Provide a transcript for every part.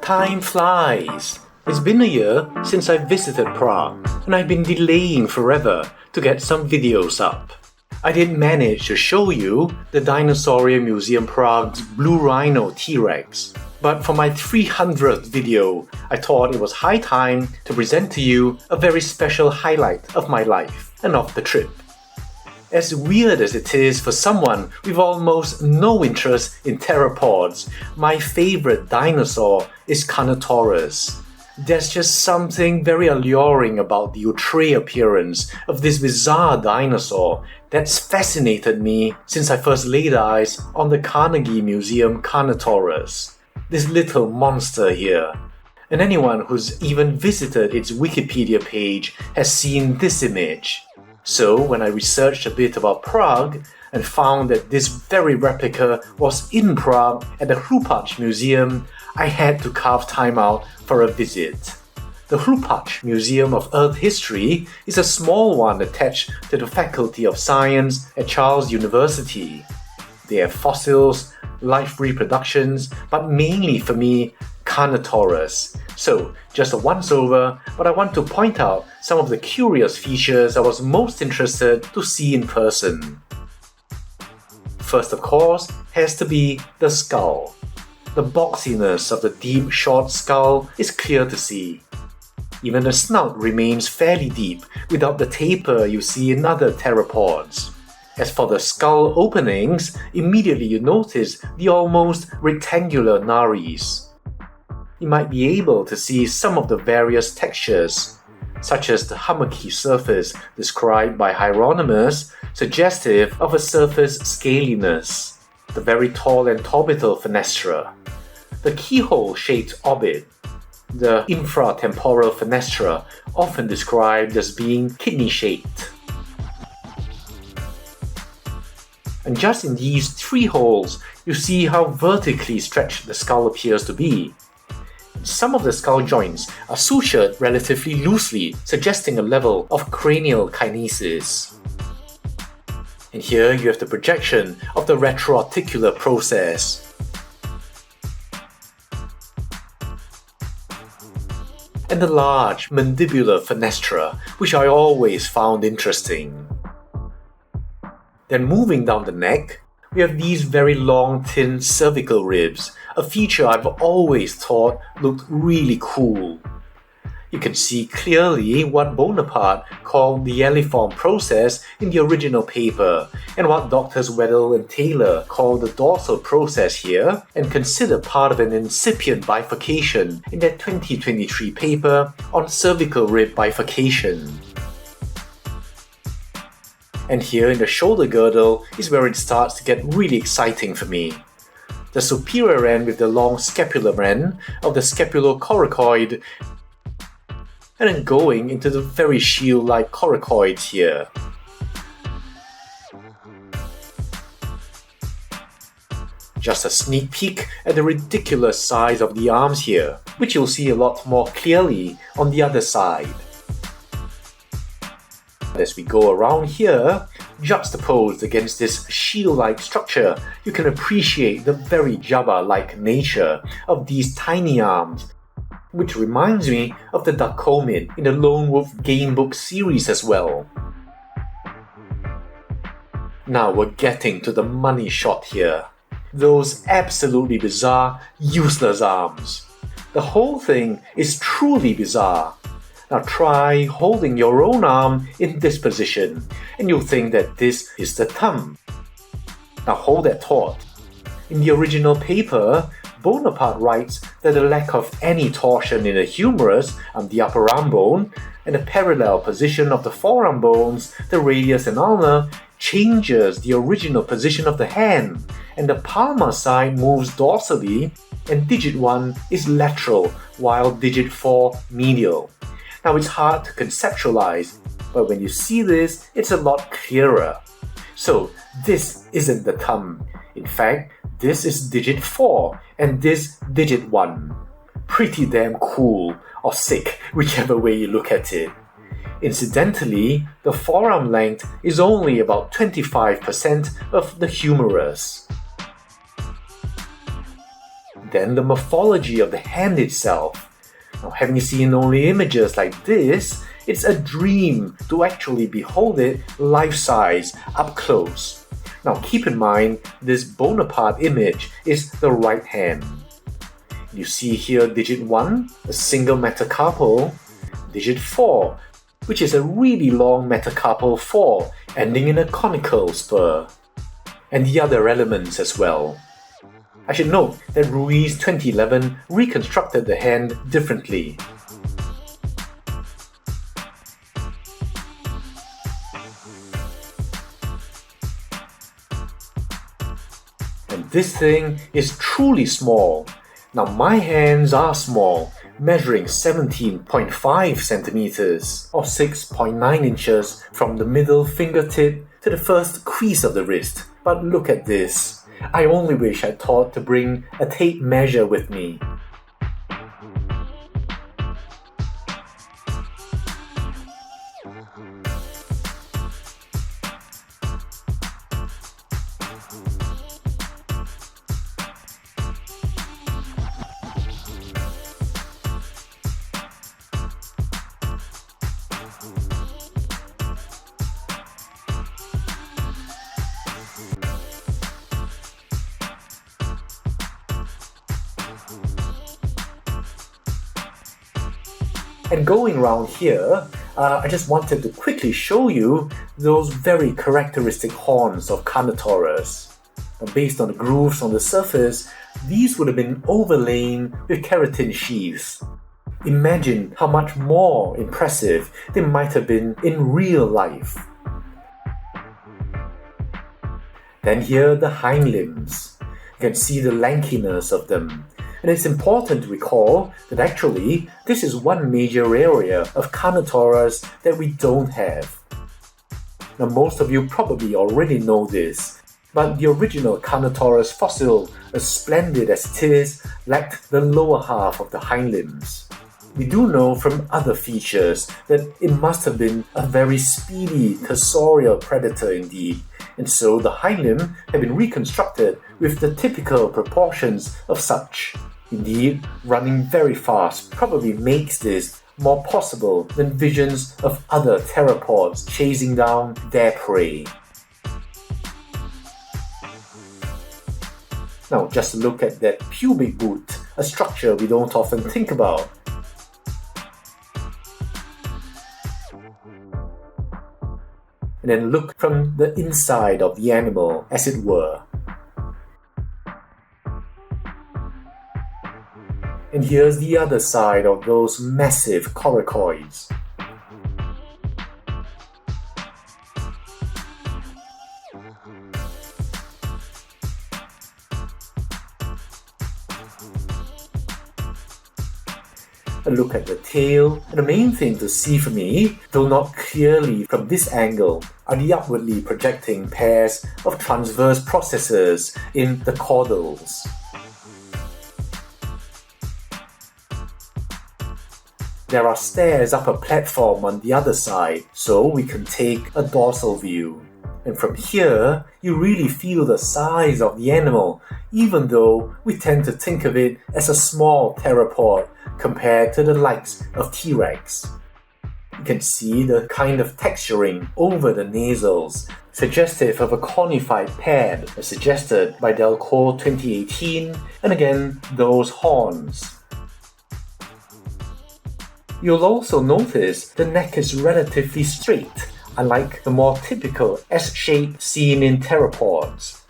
Time flies. It's been a year since I visited Prague, and I've been delaying forever to get some videos up. I did manage to show you the Dinosaur Museum Prague's Blue Rhino T-Rex, but for my 300th video, I thought it was high time to present to you a very special highlight of my life and of the trip. As weird as it is for someone with almost no interest in theropods, my favorite dinosaur is Carnotaurus. There's just something very alluring about the outre appearance of this bizarre dinosaur that's fascinated me since I first laid eyes on the Carnegie Museum Carnotaurus. This little monster here. And anyone who's even visited its Wikipedia page has seen this image. So when I researched a bit about Prague and found that this very replica was in Prague at the Chlupac Museum, I had to carve time out for a visit. The Chlupac Museum of Earth History is a small one attached to the Faculty of Science at Charles University. They have fossils, life reproductions, but mainly for me, Carnotaurus. So, just a once-over, but I want to point out some of the curious features I was most interested to see in person. First, of course, has to be the skull. The boxiness of the deep, short skull is clear to see. Even the snout remains fairly deep without the taper you see in other theropods. As for the skull openings, immediately you notice the almost rectangular nares. You might be able to see some of the various textures, such as the hummocky surface described by Hieronymus, suggestive of a surface scaliness, the very tall and orbital fenestra, the keyhole-shaped orbit, the infratemporal fenestra, often described as being kidney-shaped. And just in these three holes, you see how vertically stretched the skull appears to be. Some of the skull joints are sutured relatively loosely, suggesting a level of cranial kinesis. And here you have the projection of the retroarticular process. And the large mandibular fenestra, which I always found interesting. Then moving down the neck, we have these very long, thin cervical ribs, a feature I've always thought looked really cool. You can see clearly what Bonaparte called the elliform process in the original paper, and what Drs. Weddell and Taylor call the dorsal process here, and consider part of an incipient bifurcation in their 2023 paper on cervical rib bifurcation. And here in the shoulder girdle is where it starts to get really exciting for me. The superior end with the long scapular end of the scapulocoracoid, and then going into the very shield-like coracoids here. Just a sneak peek at the ridiculous size of the arms here, which you'll see a lot more clearly on the other side. As we go around here, juxtaposed against this shield-like structure, you can appreciate the very Jabba-like nature of these tiny arms, which reminds me of the Ducomid in the Lone Wolf Gamebook series as well. Now we're getting to the money shot here. Those absolutely bizarre, useless arms. The whole thing is truly bizarre. Now try holding your own arm in this position, and you'll think that this is the thumb. Now hold that thought. In the original paper, Bonaparte writes that the lack of any torsion in the humerus and the upper arm bone, and the parallel position of the forearm bones, the radius and ulna, changes the original position of the hand, and the palmar side moves dorsally, and digit 1 is lateral, while digit 4 medial. Now it's hard to conceptualize, but when you see this, it's a lot clearer. So this isn't the thumb. In fact, this is digit 4 and this digit 1. Pretty damn cool, or sick, whichever way you look at it. Incidentally, the forearm length is only about 25% of the humerus. Then the morphology of the hand itself. Now, having seen only images like this, it's a dream to actually behold it life-size, up close. Now keep in mind, this Bonaparte image is the right hand. You see here digit 1, a single metacarpal, digit 4, which is a really long metacarpal 4, ending in a conical spur, and the other elements as well. I should note that Ruiz 2011 reconstructed the hand differently. And this thing is truly small. Now my hands are small, measuring 17.5 centimeters or 6.9 inches from the middle fingertip to the first crease of the wrist. But look at this. I only wish I thought to bring a tape measure with me. And going around here, I just wanted to quickly show you those very characteristic horns of Carnotaurus. Based on the grooves on the surface, these would have been overlain with keratin sheaths. Imagine how much more impressive they might have been in real life. Then here are the hind limbs. You can see the lankiness of them. And it's important to recall that actually this is one major area of Carnotaurus that we don't have. Now most of you probably already know this, but the original Carnotaurus fossil, as splendid as it is, lacked the lower half of the hind limbs. We do know from other features that it must have been a very speedy cursorial predator indeed, and so the hind limb have been reconstructed with the typical proportions of such. Indeed, running very fast probably makes this more possible than visions of other theropods chasing down their prey. Now just look at that pubic boot, a structure we don't often think about. And then look from the inside of the animal, as it were. And here's the other side of those massive coracoids. A look at the tail, and the main thing to see for me, though not clearly from this angle, are the upwardly projecting pairs of transverse processes in the caudals. There are stairs up a platform on the other side, so we can take a dorsal view. And from here, you really feel the size of the animal, even though we tend to think of it as a small theropod compared to the likes of T-Rex. You can see the kind of texturing over the nasals, suggestive of a conified pad as suggested by Delcourt 2018, and again, those horns. You'll also notice the neck is relatively straight, unlike the more typical S-shape seen in theropods.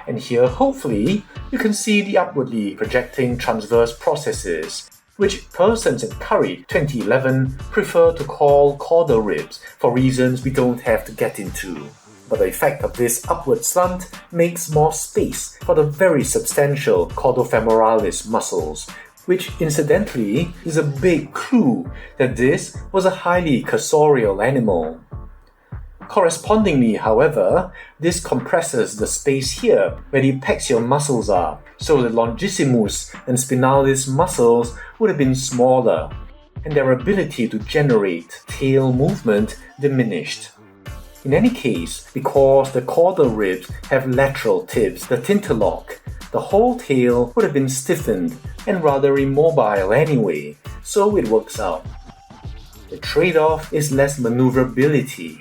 And here, hopefully, you can see the upwardly projecting transverse processes, which persons at Curry 2011 prefer to call caudal ribs for reasons we don't have to get into. But the effect of this upward slant makes more space for the very substantial caudofemoralis muscles, which incidentally is a big clue that this was a highly cursorial animal. Correspondingly, however, this compresses the space here where the pexial muscles are, so the longissimus and spinalis muscles would have been smaller, and their ability to generate tail movement diminished. In any case, because the caudal ribs have lateral tips that interlock, the whole tail would have been stiffened and rather immobile anyway, so it works out. The trade-off is less maneuverability.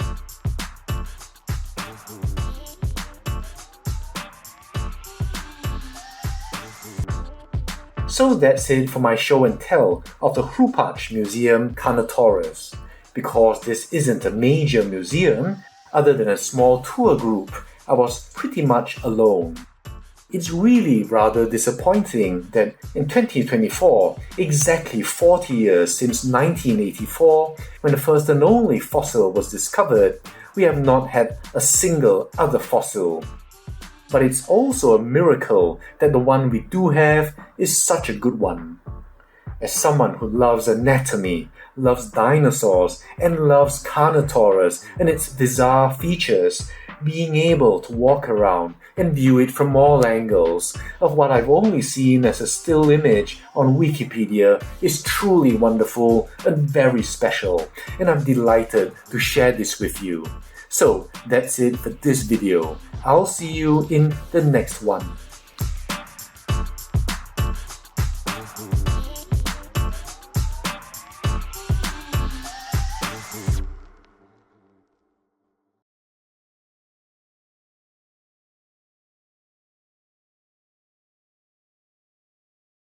So that's it for my show and tell of the Chlupac Museum Carnotaurus. Because this isn't a major museum, other than a small tour group, I was pretty much alone. It's really rather disappointing that in 2024, exactly 40 years since 1984, when the first and only fossil was discovered, we have not had a single other fossil. But it's also a miracle that the one we do have is such a good one. As someone who loves anatomy, loves dinosaurs, and loves Carnotaurus and its bizarre features, being able to walk around and view it from all angles of what I've only seen as a still image on Wikipedia is truly wonderful and very special, and I'm delighted to share this with you. So that's it for this video. I'll see you in the next one.